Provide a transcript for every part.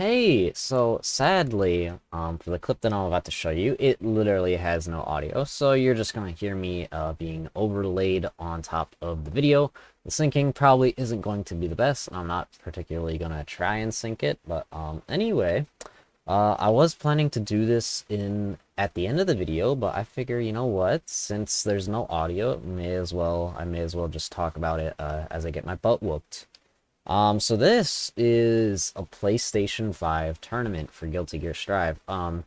Hey, so sadly, for the clip that I'm about to show you, it literally has no audio, so you're just gonna hear me being overlaid on top of the video. The syncing probably isn't going to be the best, and I'm not particularly gonna try and sync it, but anyway, I was planning to do this at the end of the video, but I figure, you know what, since there's no audio, I may as well just talk about it as I get my butt whooped. So this is a PlayStation 5 tournament for Guilty Gear Strive. I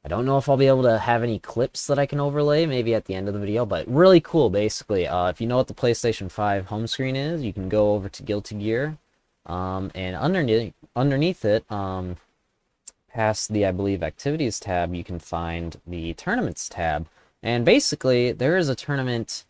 don't know if I'll be able to have any clips that I can overlay, maybe at the end of the video, but really cool, basically. If you know what the PlayStation 5 home screen is, you can go over to Guilty Gear, and underneath it, past the, I believe, Activities tab, you can find the Tournaments tab. And basically, there is a tournament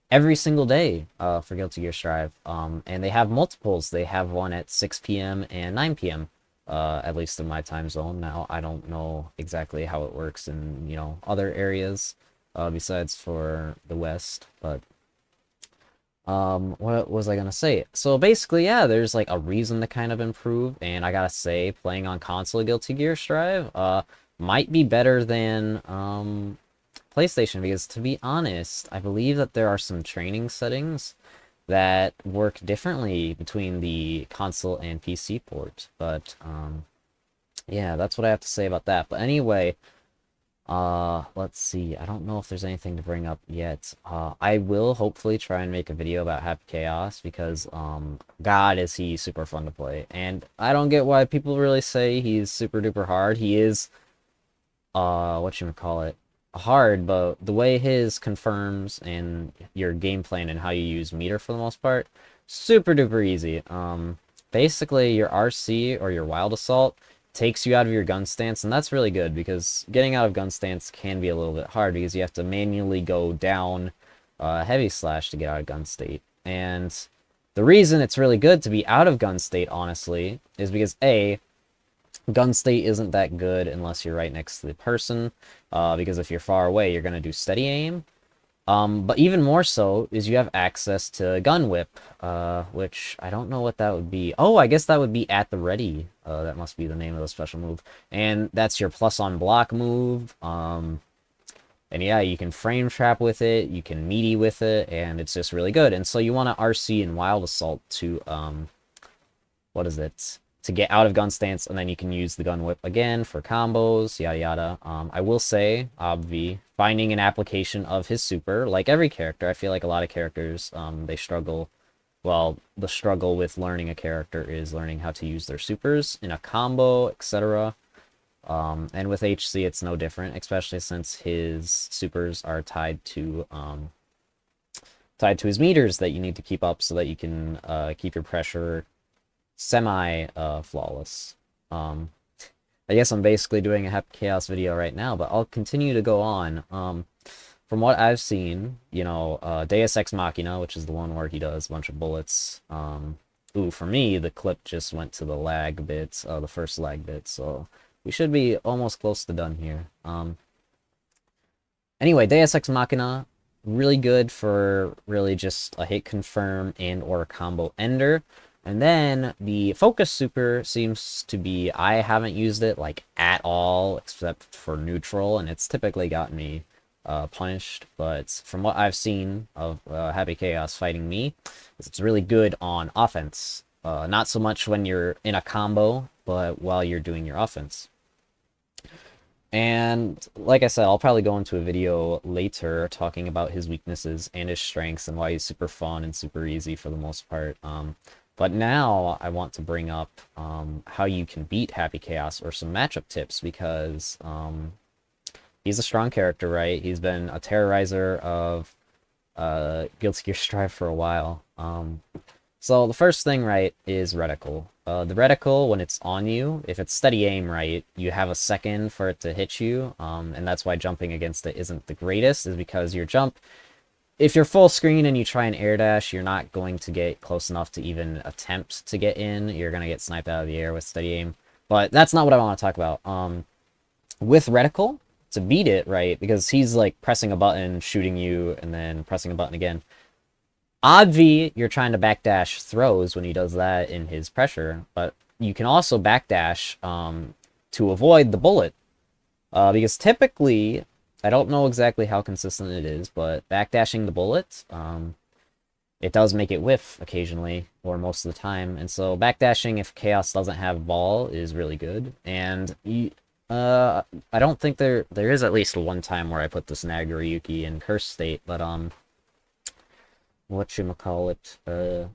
every single day for Guilty Gear Strive. And they have multiples. They have one at 6 p.m. and 9 p.m. At least in my time zone. Now, I don't know exactly how it works in, other areas besides for the West, but what was I gonna say? So basically, yeah, there's like a reason to kind of improve, and I gotta say, playing on console Guilty Gear Strive might be better than PlayStation, because to be honest, I believe that there are some training settings that work differently between the console and PC port. But yeah, that's what I have to say about that. But anyway, let's see. I don't know if there's anything to bring up yet. I will hopefully try and make a video about Happy Chaos because God, is he super fun to play. And I don't get why people really say he's super duper hard. He is whatchamacallit, hard, but the way his confirms and your game plan and how you use meter for the most part, super duper easy. Basically your RC or your Wild Assault takes you out of your gun stance, and that's really good because getting out of gun stance can be a little bit hard because you have to manually go down heavy slash to get out of gun state. And the reason it's really good to be out of gun state, honestly, is because A, gun state isn't that good unless you're right next to the person, because if you're far away, you're going to do steady aim. But even more so is you have access to gun whip, which I don't know what that would be. Oh, I guess that would be at the ready. That must be the name of the special move. And that's your plus on block move. And yeah, you can frame trap with it, you can meaty with it, and it's just really good. And so you want to RC and Wild Assault to, what is it? To get out of gun stance, and then you can use the gun whip again for combos, yada yada. I will say, Obvi, finding an application of his super, like every character, I feel like a lot of characters, they struggle. Well, the struggle with learning a character is learning how to use their supers in a combo, etc. And with HC, it's no different, especially since his supers are tied to his meters that you need to keep up so that you can keep your pressure semi flawless. I guess I'm basically doing a Happy Chaos video right now, but I'll continue to go on. From what I've seen, Deus Ex Machina, which is the one where he does a bunch of bullets. Ooh, for me, the clip just went to the lag bits, the first lag bit, so we should be almost close to done here. Anyway, Deus Ex Machina, really good for really just a hit confirm and or a combo ender. And then the focus super seems to be, I haven't used it like at all except for neutral, and it's typically gotten me punished. But from what I've seen of Happy Chaos fighting me, it's really good on offense. Not so much when you're in a combo, but while you're doing your offense. And like I said, I'll probably go into a video later talking about his weaknesses and his strengths and why he's super fun and super easy for the most part. But now I want to bring up how you can beat Happy Chaos or some matchup tips because he's a strong character, right? He's been a terrorizer of Guilty Gear Strive for a while. So the first thing, right, is reticle. The reticle, when it's on you, if it's steady aim, right, you have a second for it to hit you, and that's why jumping against it isn't the greatest, is because your jump, if you're full screen and you try and air dash, you're not going to get close enough to even attempt to get in. You're going to get sniped out of the air with steady aim. But that's not what I want to talk about. With reticle, to beat it, right, because he's like pressing a button, shooting you, and then pressing a button again. Obvi, you're trying to backdash throws when he does that in his pressure, but you can also backdash to avoid the bullet. Because typically, I don't know exactly how consistent it is, but backdashing the bullet, it does make it whiff occasionally, or most of the time. And so backdashing if Chaos doesn't have ball is really good. And I don't think there is at least one time where I put this Nagoriyuki in curse state, but whatchamacallit,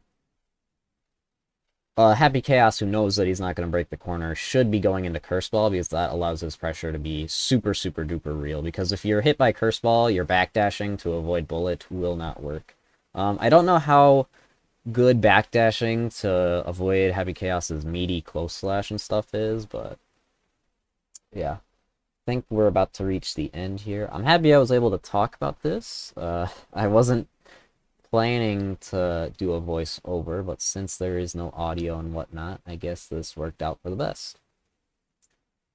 Happy Chaos, who knows that he's not going to break the corner, should be going into Curse Ball, because that allows his pressure to be super, super duper real. Because if you're hit by Curse Ball, your backdashing to avoid bullet will not work. I don't know how good backdashing to avoid Happy Chaos's meaty close slash and stuff is, but yeah. I think we're about to reach the end here. I'm happy I was able to talk about this. I wasn't planning to do a voiceover, but since there is no audio and whatnot, I guess this worked out for the best.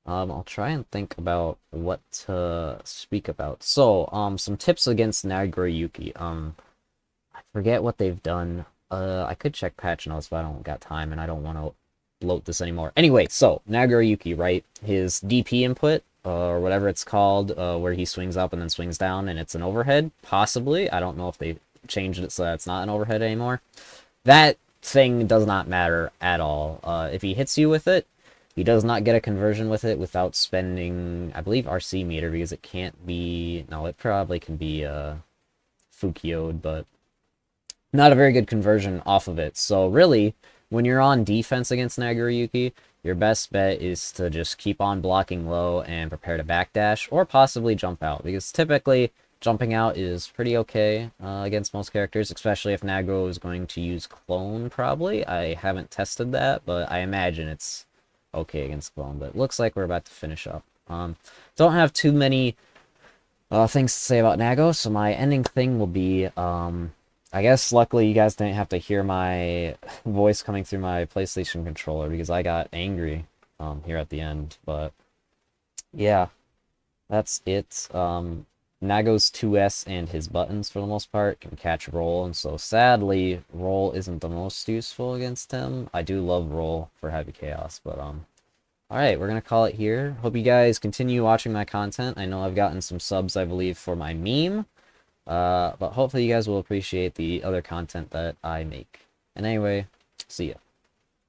I'll try and think about what to speak about. So, some tips against Nagoriyuki. I forget what they've done. I could check patch notes, but I don't got time, and I don't want to bloat this anymore. Anyway, so, Nagoriyuki, right? His DP input, or whatever it's called, where he swings up and then swings down, and it's an overhead, possibly. I don't know if they changed it so that it's not an overhead anymore. That thing does not matter at all. If he hits you with it, he does not get a conversion with it without spending, I believe, RC meter, because it can't be... No, it probably can be Fukio'd, but not a very good conversion off of it. So really, when you're on defense against Nagoriyuki, your best bet is to just keep on blocking low and prepare to backdash, or possibly jump out, because typically jumping out is pretty okay against most characters, especially if Nagro is going to use Clone, probably. I haven't tested that, but I imagine it's okay against Clone. But it looks like we're about to finish up. Don't have too many things to say about Nago, so my ending thing will be, I guess luckily you guys didn't have to hear my voice coming through my PlayStation controller, because I got angry here at the end. But yeah, that's it. Nago's 2S and his buttons, for the most part, can catch roll, and so sadly, roll isn't the most useful against him. I do love roll for Heavy Chaos, but alright, we're gonna call it here. Hope you guys continue watching my content. I know I've gotten some subs, I believe, for my meme, but hopefully you guys will appreciate the other content that I make. And anyway, see ya.